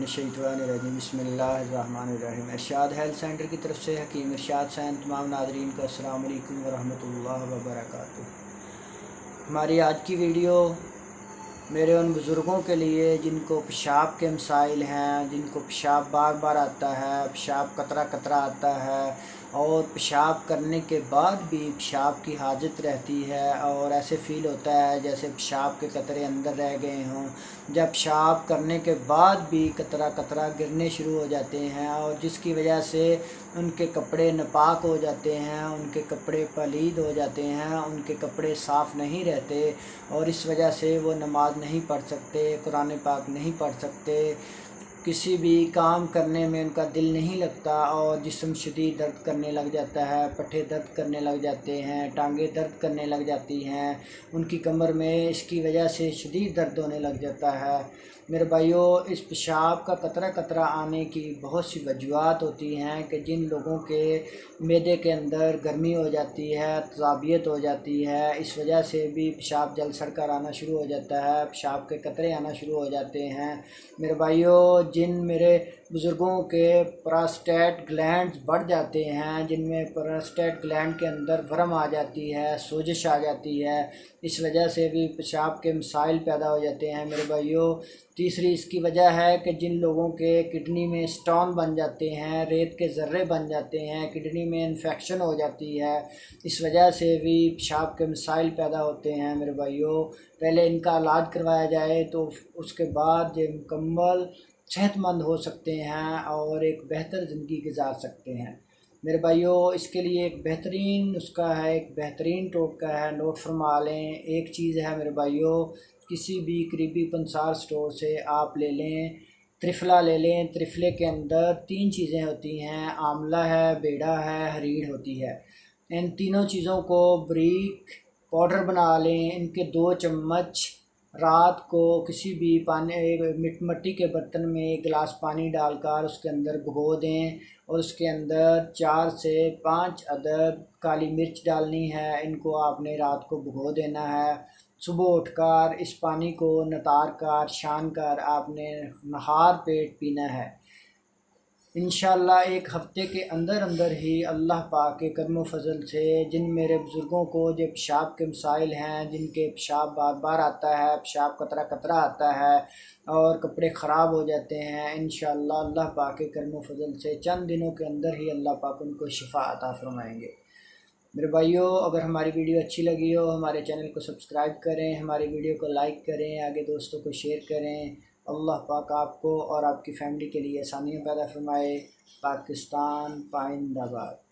मिनश्शैतानिर्रजीम बिस्मिल्लाहिर्रहमानिर्रहीम। इरशाद health centre की तरफ से हकीम इरशाद सैन तमाम नाज़रीन को अस्सलाम वालेकुम वरहमतुल्लाहि वबरकातुहू। हमारी आज की वीडियो मेरे उन बुज़ुर्गों के लिए जिनको पेशाब के मसाइल हैं, जिनको पेशाब बार बार आता है, पेशाब कतरा कतरा आता है और पेशाब करने के बाद भी पेशाब की हाजत रहती है और ऐसे फ़ील होता है जैसे पेशाब के कतरे अंदर रह गए हों। जब पेशाब करने के बाद भी कतरा कतरा गिरने शुरू हो जाते हैं और जिसकी वजह से उनके कपड़े नापाक हो जाते हैं, उनके कपड़े पलीद हो जाते हैं, उनके कपड़े साफ़ नहीं रहते और इस वजह से वो नमाज नहीं पढ़ सकते, कुरान पाक नहीं पढ़ सकते, किसी भी काम करने में उनका दिल नहीं लगता और जिस्म शदीद दर्द करने लग जाता है, पट्टे दर्द करने लग जाते हैं, टांगें दर्द करने लग जाती हैं, उनकी कमर में इसकी वजह से शदीद दर्द होने लग जाता है। मेरे भाइयों, इस पेशाब का कतरा कतरा आने की बहुत सी वजूहत होती हैं कि जिन लोगों के मैदे के अंदर गर्मी हो जाती है, तज़ाबियत हो जाती है, इस वजह से भी पेशाब जल सड़ कर आना शुरू हो जाता है, पेशाब के कतरे आना शुरू हो जाते हैं। मेरे भाइयों, जिन मेरे बुज़ुर्गों के प्रोस्टेट ग्लैंड्स बढ़ जाते हैं, जिनमें प्रोस्टेट ग्लैंड के अंदर वर्म आ जाती है, सोजिश आ जाती है, इस वजह से भी पेशाब के मसाइल पैदा हो जाते हैं। मेरे भाइयों, तीसरी इसकी वजह है कि जिन लोगों के किडनी में स्टोन बन जाते हैं, रेत के ज़र्रे बन जाते हैं, किडनी में इन्फेक्शन हो जाती है, इस वजह से भी पेशाब के मसाइल पैदा होते हैं। मेरे भाइयों, पहले इनका इलाज करवाया जाए तो उसके बाद ये मुकम्मल सेहतमंद हो सकते हैं और एक बेहतर ज़िंदगी गुजार सकते हैं। मेरे भाइयों, इसके लिए एक बेहतरीन नुस्खा है, एक बेहतरीन टोटका है, नोट फरमा लें। एक चीज़ है मेरे भाइयों, किसी भी करीबी पंसार स्टोर से आप ले लें, त्रिफला ले लें। त्रिफले के अंदर 3 चीज़ें होती हैं, आंवला है, बेड़ा है, हरीड़ होती है। इन तीनों चीज़ों को बारीक पाउडर बना लें। इनके 2 चम्मच रात को किसी भी पानी मिट्टी के बर्तन में 1 गिलास पानी डालकर उसके अंदर भिगो दें और उसके अंदर 4 से 5 अदद काली मिर्च डालनी है। इनको आपने रात को भिगो देना है। सुबह उठकर इस पानी को नतार कर छान कर आपने नहार पेट पीना है। इंशाअल्लाह 1 हफ़्ते के अंदर अंदर ही अल्लाह पाक के करम फजल से जिन मेरे बुज़ुर्गों को जो पेशाब के मसाइल हैं, जिनके पेशाब बार बार आता है, पेशाब कतरा कतरा आता है और कपड़े ख़राब हो जाते हैं, इंशाअल्लाह अल्लाह पाक के करम फजल से चंद दिनों के अंदर ही अल्लाह पाक उनको शिफा अता फरमाएंगे। मेरे भाइयों, अगर हमारी वीडियो अच्छी लगी हो हमारे चैनल को सब्सक्राइब करें, हमारी वीडियो को लाइक करें, आगे दोस्तों को शेयर करें। अल्लाह पाक आपको और आपकी फ़ैमिली के लिए आसानियाँ पैदा फरमाए। पाकिस्तान पाइंदाबाद।